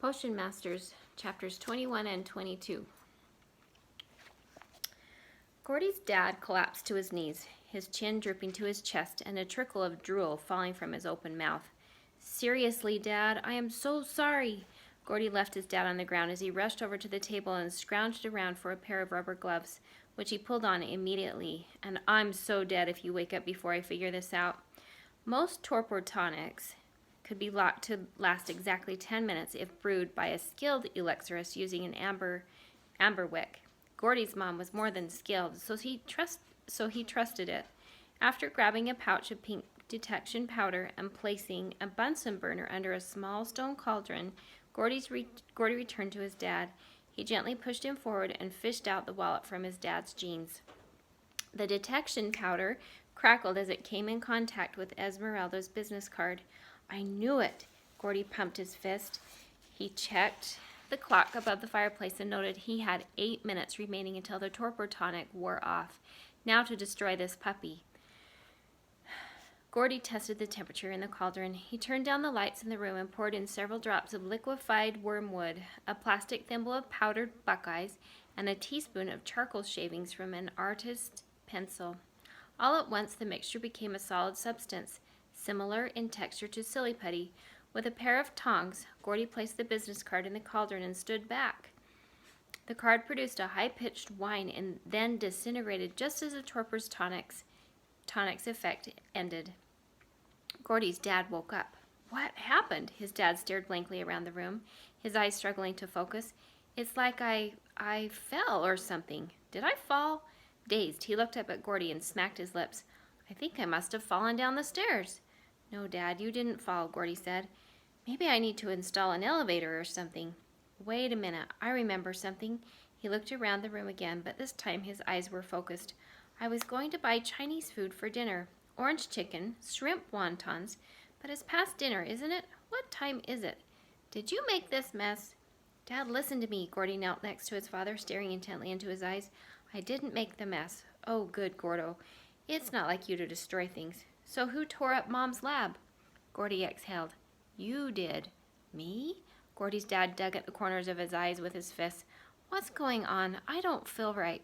Potion Masters, chapters 21 and 22. Gordy's dad collapsed to his knees, his chin drooping to his chest and a trickle of drool falling from his open mouth. "Seriously, Dad, I am so sorry." Gordy left his dad on the ground as he rushed over to the table and scrounged around for a pair of rubber gloves, which he pulled on immediately. "And I'm so dead if you wake up before I figure this out." Most torpor tonics could be locked to last exactly 10 minutes if brewed by a skilled elixirist using an amber wick. Gordy's mom was more than skilled, so he trusted it. After grabbing a pouch of pink detection powder and placing a Bunsen burner under a small stone cauldron, Gordy returned to his dad. He gently pushed him forward and fished out the wallet from his dad's jeans. The detection powder crackled as it came in contact with Esmeralda's business card. "I knew it." Gordy pumped his fist. He checked the clock above the fireplace and noted he had 8 minutes remaining until the torpor tonic wore off. Now to destroy this puppy. Gordy tested the temperature in the cauldron. He turned down the lights in the room and poured in several drops of liquefied wormwood, a plastic thimble of powdered buckeyes, and a teaspoon of charcoal shavings from an artist's pencil. All at once the mixture became a solid substance, similar in texture to silly putty. With a pair of tongs, Gordy placed the business card in the cauldron and stood back. The card produced a high-pitched whine and then disintegrated just as the torpor's tonic's effect ended. Gordy's dad woke up. "What happened?" His dad stared blankly around the room, his eyes struggling to focus. "It's like I fell or something." "Did I fall?" Dazed, he looked up at Gordy and smacked his lips. "I think I must have fallen down the stairs." "No, Dad, you didn't fall," Gordy said. "Maybe I need to install an elevator or something." "Wait a minute, I remember something." He looked around the room again, but this time his eyes were focused. "I was going to buy Chinese food for dinner. Orange chicken, shrimp wontons, but it's past dinner, isn't it? What time is it? Did you make this mess?" "Dad, listen to me." Gordy knelt next to his father, staring intently into his eyes. "I didn't make the mess." "Oh, good, Gordo. It's not like you to destroy things. So who tore up Mom's lab?" Gordy exhaled. "You did." "Me?" Gordy's dad dug at the corners of his eyes with his fists. "What's going on? I don't feel right."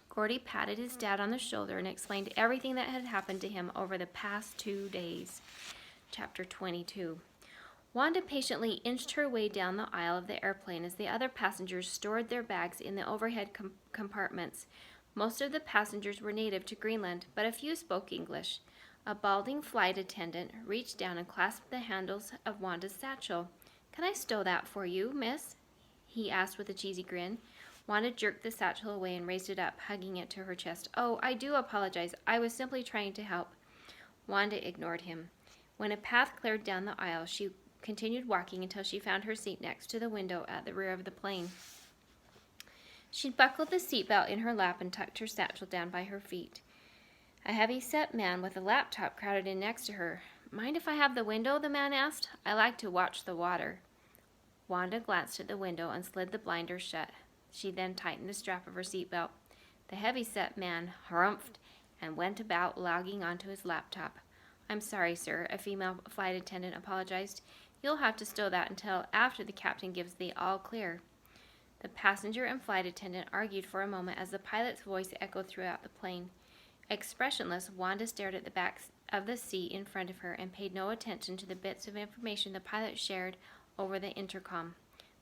Gordy patted his dad on the shoulder and explained everything that had happened to him over the past 2 days. Chapter 22. Wanda patiently inched her way down the aisle of the airplane as the other passengers stored their bags in the overhead compartments. Most of the passengers were native to Greenland, but a few spoke English. A balding flight attendant reached down and clasped the handles of Wanda's satchel. "Can I stow that for you, miss?" he asked with a cheesy grin. Wanda jerked the satchel away and raised it up, hugging it to her chest. "Oh, I do apologize. I was simply trying to help." Wanda ignored him. When a path cleared down the aisle, she continued walking until she found her seat next to the window at the rear of the plane. She buckled the seatbelt in her lap and tucked her satchel down by her feet. A heavy-set man with a laptop crowded in next to her. "Mind if I have the window?" the man asked. "I like to watch the water." Wanda glanced at the window and slid the blinders shut. She then tightened the strap of her seatbelt. The heavy-set man harumphed and went about logging onto his laptop. "I'm sorry, sir," a female flight attendant apologized. "You'll have to stow that until after the captain gives the all-clear." The passenger and flight attendant argued for a moment as the pilot's voice echoed throughout the plane. Expressionless, Wanda stared at the back of the seat in front of her and paid no attention to the bits of information the pilot shared over the intercom.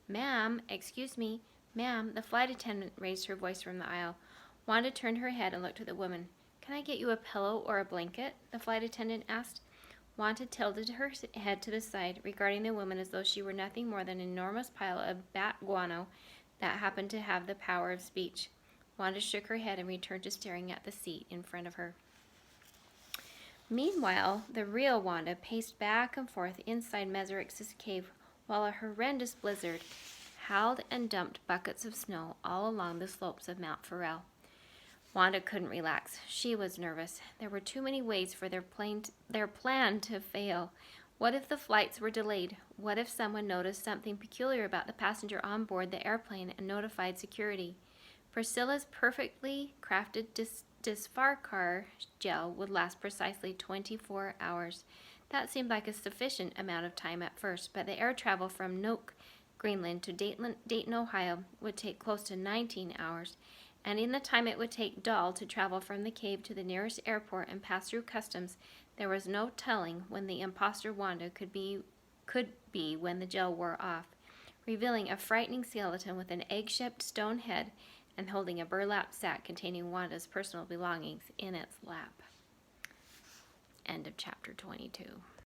"Ma'am, excuse me, ma'am," the flight attendant raised her voice from the aisle. Wanda turned her head and looked at the woman. "Can I get you a pillow or a blanket?" the flight attendant asked. Wanda tilted her head to the side, regarding the woman as though she were nothing more than an enormous pile of bat guano that happened to have the power of speech. Wanda shook her head and returned to staring at the seat in front of her. Meanwhile, the real Wanda paced back and forth inside Mesrix's cave while a horrendous blizzard howled and dumped buckets of snow all along the slopes of Mount Farrell. Wanda couldn't relax. She was nervous. There were too many ways for their plan to fail. What if the flights were delayed? What if someone noticed something peculiar about the passenger on board the airplane and notified security? Priscilla's perfectly crafted Disfarcar gel would last precisely 24 hours. That seemed like a sufficient amount of time at first, but the air travel from Nuuk, Greenland to Dayton, Ohio would take close to 19 hours, and in the time it would take Dahl to travel from the cave to the nearest airport and pass through customs, there was no telling when the imposter Wanda could be when the gel wore off, revealing a frightening skeleton with an egg-shaped stone head and holding a burlap sack containing Wanda's personal belongings in its lap. End of chapter 22.